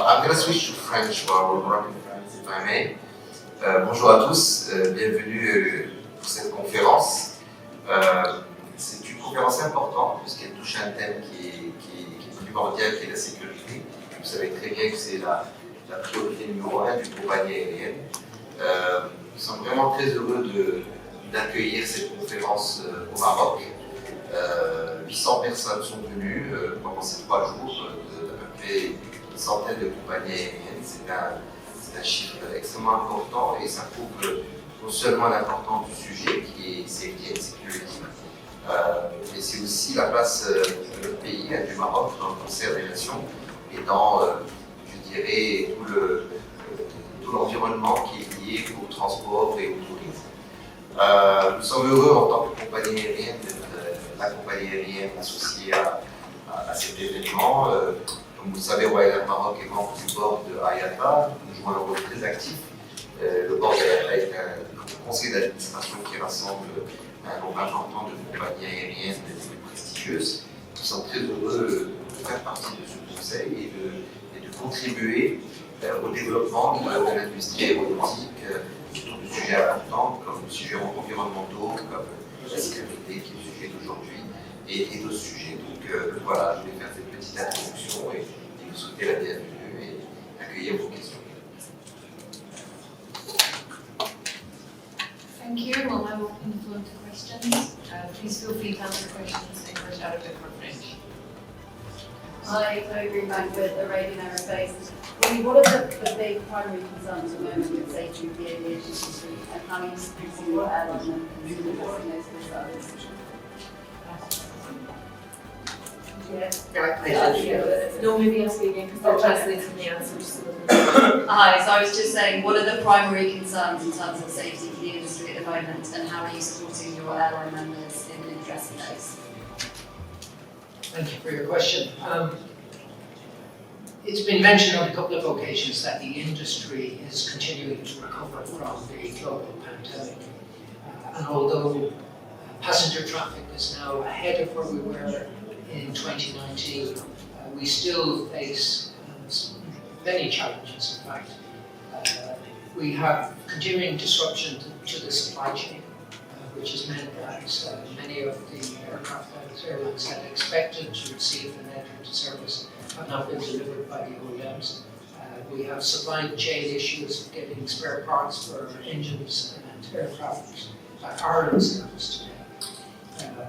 I'm going to switch to French while we're working French, if I may. Bonjour à tous, bienvenue pour cette conférence. C'est une conférence importante puisqu'elle touche un thème qui est primordial, qui est la sécurité. Vous savez très bien que c'est la priorité numéro 1 d'une compagnie aérienne. Nous sommes vraiment très heureux d'accueillir cette conférence au Maroc. 800 personnes sont venues pendant ces 3 jours, d'à peu près une centaine de compagnies aériennes. C'est un chiffre extrêmement important et ça prouve non seulement l'importance du sujet qui est safety and security, mais c'est aussi la place de notre pays, du Maroc, dans le concert des nations et dans, je dirais, tout l'environnement qui est lié au transport et au tourisme. Nous sommes heureux en tant que compagnie aérienne d'être la compagnie aérienne associée à cet événement. Comme vous le savez, Royal Air Maroc est membre du board de Éiata. Nous jouons un rôle très actif. Le board d'Éiata est un conseil d'administration qui rassemble un nombre important de compagnies aériennes prestigieuses. Nous sommes très heureux de faire partie de ce conseil et de contribuer au développement de l'industrie aéronautique autour de sujets importants comme les sujets environnementaux, comme la sécurité qui est le sujet d'aujourd'hui et d'autres sujets. Donc voilà, je vais faire cette petite introduction et vous souhaiter la bienvenue et accueillir vos questions. Thank you. We'll now open the floor to questions. Please feel free to answer questions in English, Arabic or French. Hi, Chloe Greenbank with Arabian Aerospace. Really, what are the big primary concerns at the moment with safety of the aviation industry and how are you supporting your airline and addressing those concerns? No, maybe I'll speak again because I'll translate some of the answers. Hi, so I was just saying, what are the primary concerns in terms of safety for the industry at the moment and how are you supporting your airline members in addressing those? Thank you for your question. It's been mentioned on a couple of occasions that the industry is continuing to recover from the global pandemic. And although passenger traffic is now ahead of where we were in 2019, we still face many challenges, in fact. We have continuing disruption to the supply chain, which has meant that many of the aircraft that airlines had expected to receive and enter into service have not been delivered by the OEMs. We have supply chain issues getting spare parts for engines and aircraft that are in service today.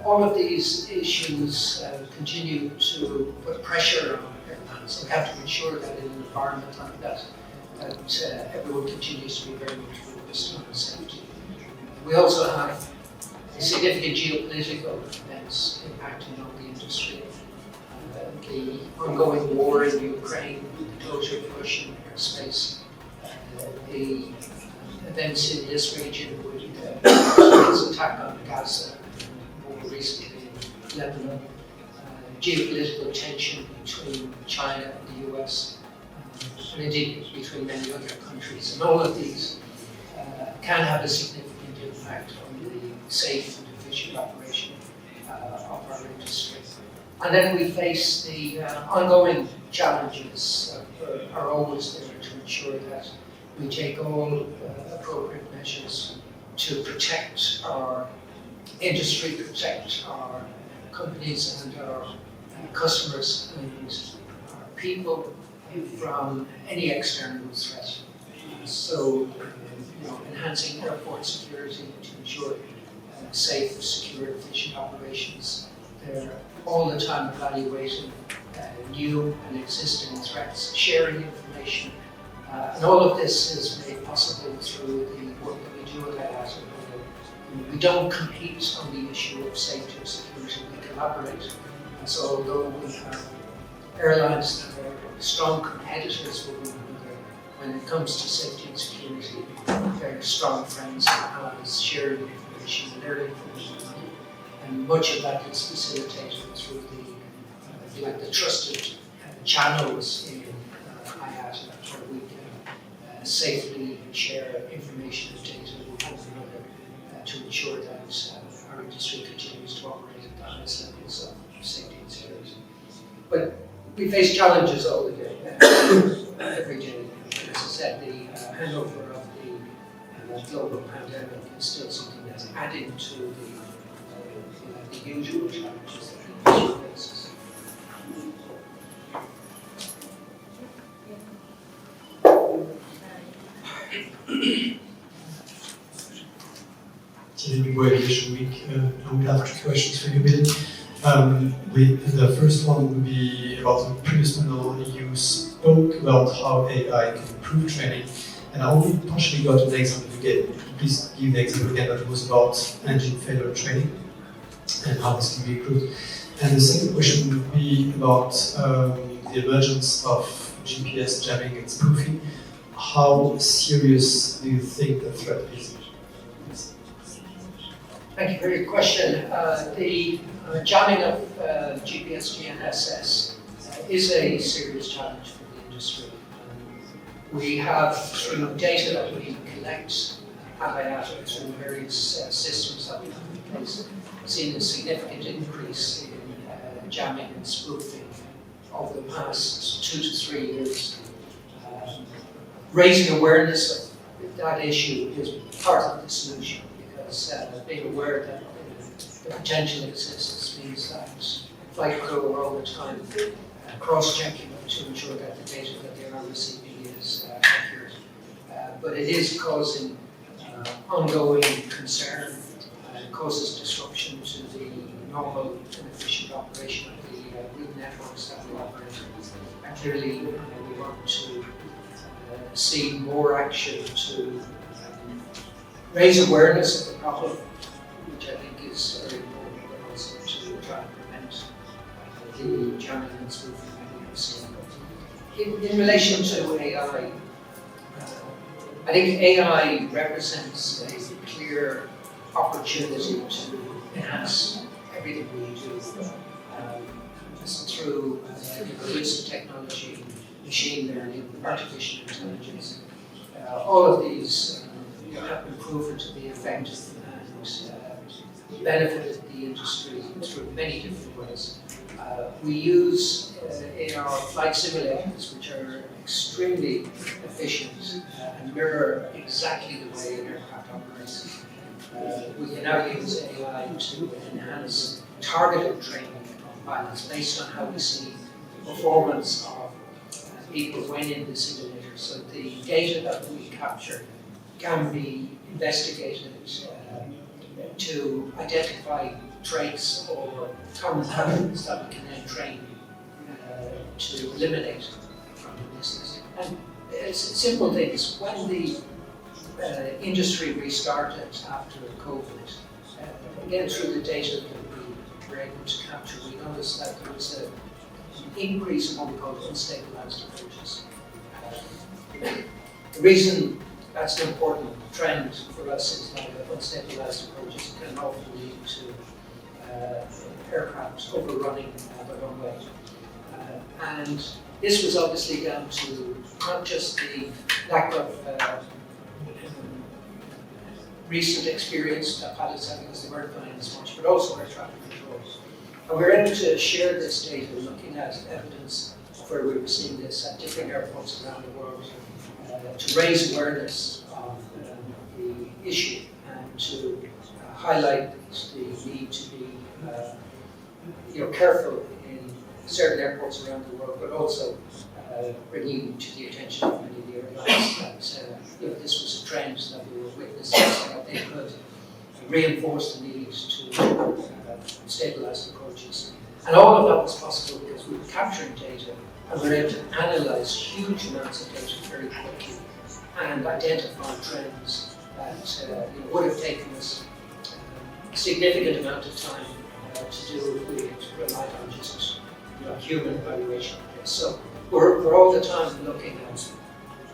All of these issues continue to put pressure on airlines. We have to ensure that in an environment like that, everyone continues to be very much focused on safety. We also have significant geopolitical events impacting on the industry. The ongoing war in Ukraine, the closure of Russian airspace, the events in this region with Israel's attack on Gaza, more recently in Lebanon, geopolitical tension between China and the US, and indeed between many other countries. And all of these can have a significant impact on the safe and efficient operation of our industry. And then we face the ongoing challenges that are always there to ensure that we take all appropriate measures to protect our industry, protect our companies and our customers and our people from any external threat. So, enhancing airport security to ensure safe, secure, efficient operations. They're all the time evaluating new and existing threats, sharing information, and all of this is made possible through the work that we do at Éiata. We don't compete on the issue of safety or security, we collaborate. And so although we have airlines that are strong competitors with one another, when it comes to safety and security, they're strong friends and allies, sharing information, learning from each other. And much of that is facilitated through the trusted channels in Éiata, where we can safely share information and data with one another to ensure that our industry continues to operate at the highest levels of safety and security. But we face challenges all the day. every day. As I said, the hangover of the global pandemic is still something that's adding to the usual challenges that the industry faces. This week, I would have two questions for you, Bill. The first one would be about the previous panel. You spoke about how AI can improve training, and I only partially got an example again. Please give the example again that was about engine failure training and how this can be improved. And the second question would be about the emergence of GPS jamming and spoofing. How serious do you think the threat is? Thank you for your question. The jamming of GPS GNSS is a serious challenge for the industry. We have, through data that we collect at Iata through various systems that we have in place, seen a significant increase in jamming and spoofing over the past 2 to 3 years. Raising awareness of that issue is part of the solution. Being aware that the potential exists means that flight crew are all the time cross-checking to ensure that the data that they are receiving is accurate. But it is causing ongoing concern and causes disruption to the normal and efficient operation of the route networks that we operate. And clearly, we want to see more action to raise awareness of the problem, which I think is very important, but also to try and prevent the jamming and spoofing that we have seen. In relation to AI, I think AI represents a clear opportunity to enhance everything we do through the use of technology, machine learning, artificial intelligence. All of these have been proven to be effective and benefited the industry through many different ways. We use in our flight simulators, which are extremely efficient and mirror exactly the way an aircraft operates. We can now use AI to enhance targeted training of pilots based on how we see the performance of people when in the simulator. So the data that we capture can be investigated to identify traits or common patterns that we can then train to eliminate from the business. And it's simple things. When the industry restarted after COVID, again through the data that we were able to capture, we noticed that there was an increase in what we call unstabilized approaches. The reason that's an important trend for us is that unstabilized approaches can often lead to aircraft overrunning the runway. And this was obviously down to not just the lack of recent experience that pilots had because they weren't flying as much, but also air traffic controls. And we were able to share this data looking at evidence of where we were seeing this at different airports around the world to raise awareness of the issue and to highlight the need to be careful in certain airports around the world, but also bringing to the attention of many of the airlines that this was a trend that we were witnessing, so that they could reinforce the need to stabilize approaches. And all of that was possible because we were capturing data and we were able to analyze huge amounts of data very quickly and identify trends that would have taken us a significant amount of time to do if we had relied on just human evaluation of this. So we're all the time looking at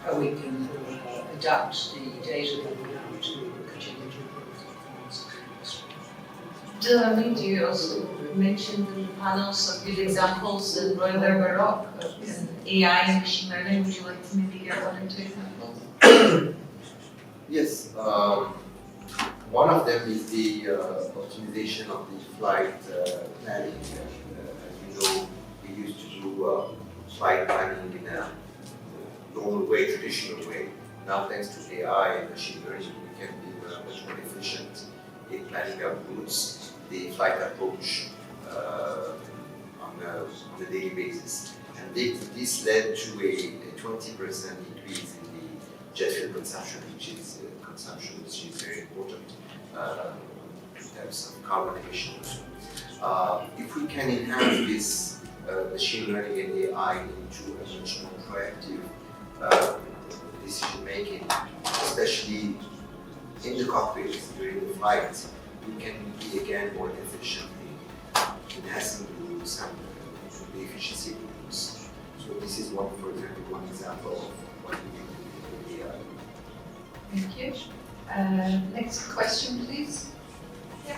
how we can adapt the data that we have to continue to improve the performance of the industry. Do you also mentioned in the panel some good examples in Royal Air Maroc in AI and machine learning? Would you like to maybe get one or two examples? Yes. One of them is the optimization of the flight planning. As you know, we used to do flight planning in a normal way, traditional way. Now, thanks to AI and machine learning, we can be much more efficient in planning our routes, the flight approach on a daily basis. And this led to a 20% increase in the jet fuel consumption, which is very important in terms of carbon emissions. If we can enhance this machine learning and AI into a much more proactive decision making, especially in the cockpit during the flight, we can be again more efficient in enhancing the routes and the efficiency of the routes. So this is one, for example, one example of what we do with AI. Thank you. Next question, please. Yeah.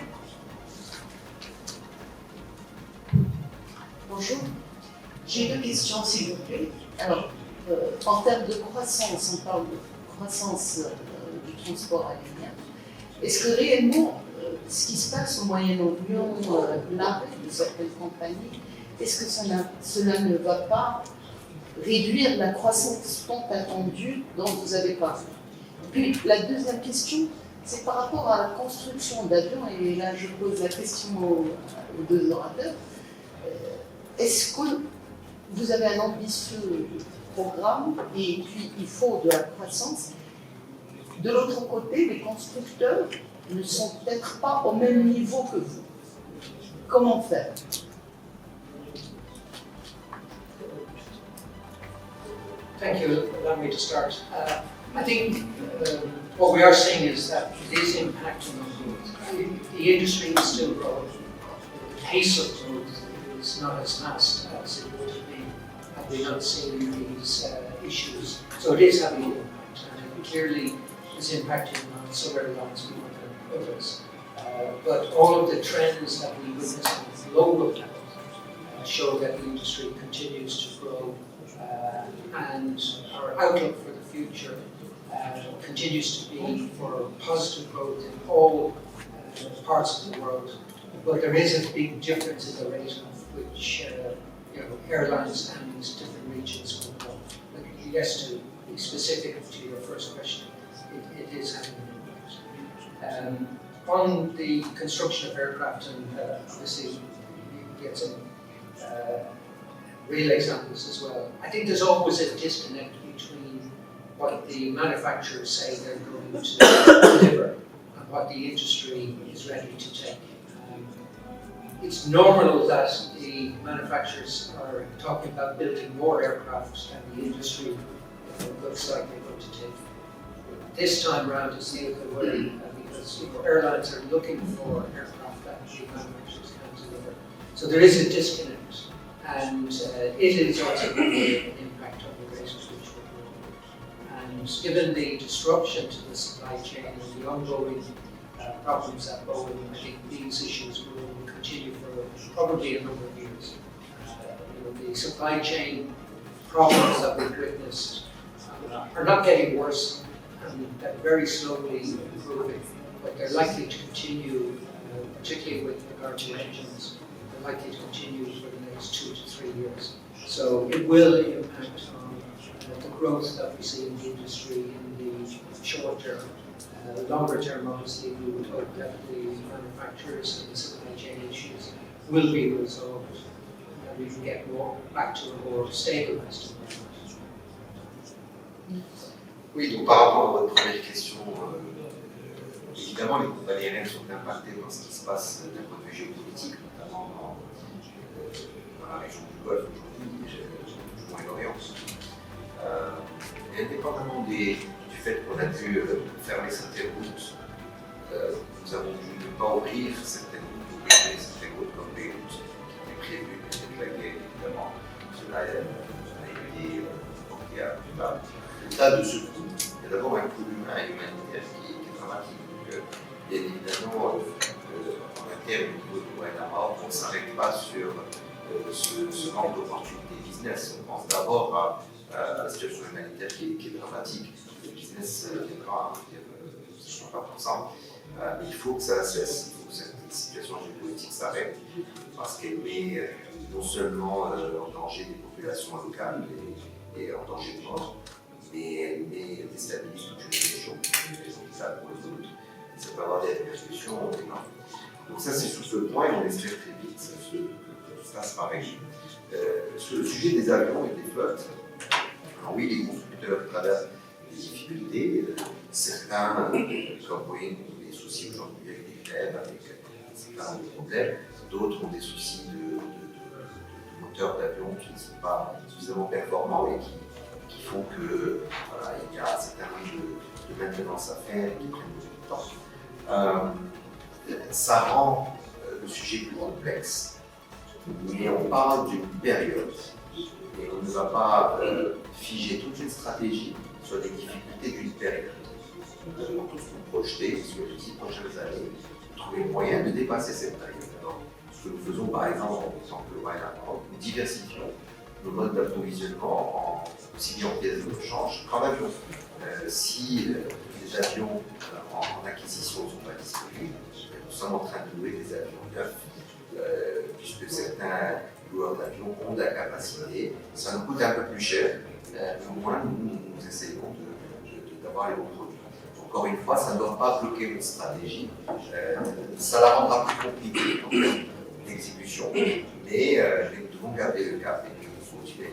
Bonjour, j'ai deux questions s'il vous plaît. Alors, en termes de croissance, on parle de croissance du transport aérien. Est-ce que réellement, ce qui se passe au Moyen-Orient, l'arrêt de certaines compagnies, est-ce que cela ne va pas réduire la croissance tant attendue dont vous avez parlé? Puis la deuxième question, c'est par rapport à la construction d'avions, et là je pose la question aux deux orateurs. Est-ce que vous avez un ambitieux programme et puis il faut de la croissance? De l'autre côté, les constructeurs ne sont peut-être pas au même niveau que vous. Comment faire? Thank you. Allow me to start. I think what we are seeing is that it is impacting on growth. The industry is still growing. The pace of growth is not as fast as it would have been had we not seen these issues. So it is having an impact, and it clearly is impacting on some airlines more than others. But all of the trends that we witness at the global level show that the industry continues to grow, and our outlook for the future continues to be for positive growth in all parts of the world. But there is a big difference in the rate of which airlines and these different regions will grow. But yes, to be specific to your first question, it is having an impact. On the construction of aircraft, and obviously you get some real examples as well. I think there's always a disconnect between what the manufacturers say they're going to deliver and what the industry is ready to take. It's normal that the manufacturers are talking about building more aircraft than the industry looks like they're going to take. This time around it's the other way, because airlines are looking for aircraft that the manufacturers can deliver. So there is a disconnect, and it is also going to have an impact on the rate at which we're growing. And given the disruption to the supply chain and the ongoing problems at Boeing, I think these issues will continue for probably a number of years. The supply chain problems that we've witnessed are not getting worse, and they're very slowly improving, but they're likely to continue, particularly with regard to engines, they're likely to continue for the next 2 to 3 years. So it will impact on the growth that we see in the industry in the short term. Longer term, obviously, we would hope that the manufacturers and the supply chain issues will be resolved, and we can get back to a more stabilized environment. Oui, donc par rapport à votre première question, évidemment les compagnies aériennes sont impactées par ce qui se passe d'un point de vue géopolitique, notamment dans la région du Golfe aujourd'hui, du Moyen-Orient. Indépendamment du fait qu'on a dû fermer certaines routes, nous avons dû ne pas ouvrir certaines routes, ouvrir certaines routes comme des routes qui étaient prévues, mais avec la guerre, évidemment, cela a été porté à plus tard. Là, de ce coup, il y a d'abord un coût humain et humanitaire qui est dramatique. Donc, bien évidemment, en interne, au niveau du Moyen-Orient, on ne s'arrête pas sur ce manque d'opportunités business. On pense d'abord à la situation humanitaire qui est dramatique. Le business viendra, je ne suis pas pour ça. Mais il faut que ça cesse, il faut que cette situation géopolitique s'arrête, parce qu'elle met non seulement en danger des populations locales et en danger de mort, mais déstabilise toute une région, ça pour les autres, ça peut avoir des répercussions énormes. Donc ça c'est sur ce point, et on espère très vite que ça se pareil. Sur le sujet des avions et des flottes, alors oui, les constructeurs traversent des difficultés, certains, comme Boeing, ont des soucis aujourd'hui avec des grèves, avec certains problèmes, d'autres ont des soucis de moteurs d'avion qui ne sont pas suffisamment performants et qui font que voilà, il y a un certain nombre de maintenance à faire et qui prennent beaucoup de temps. Ça rend le sujet plus complexe, mais on parle d'une période et on ne va pas figer toute une stratégie sur les difficultés d'une période. Nous devons tous nous projeter sur les 10 prochaines années, trouver le moyen de dépasser cette période. Alors, ce que nous faisons par exemple en tant que nous diversifions nos modes d'approvisionnement aussi bien en pièces de rechange qu'en avion. Si les avions en acquisition ne sont pas disponibles, nous sommes en train de louer des avions neufs, puisque certains loueurs d'avions ont de la capacité. Ça nous coûte un peu plus cher, mais au moins nous essayons d'avoir les bons produits. Encore une fois, ça ne doit pas bloquer notre stratégie, ça la rendra plus compliquée en termes d'exécution, mais nous devons garder le cap et nous continuer.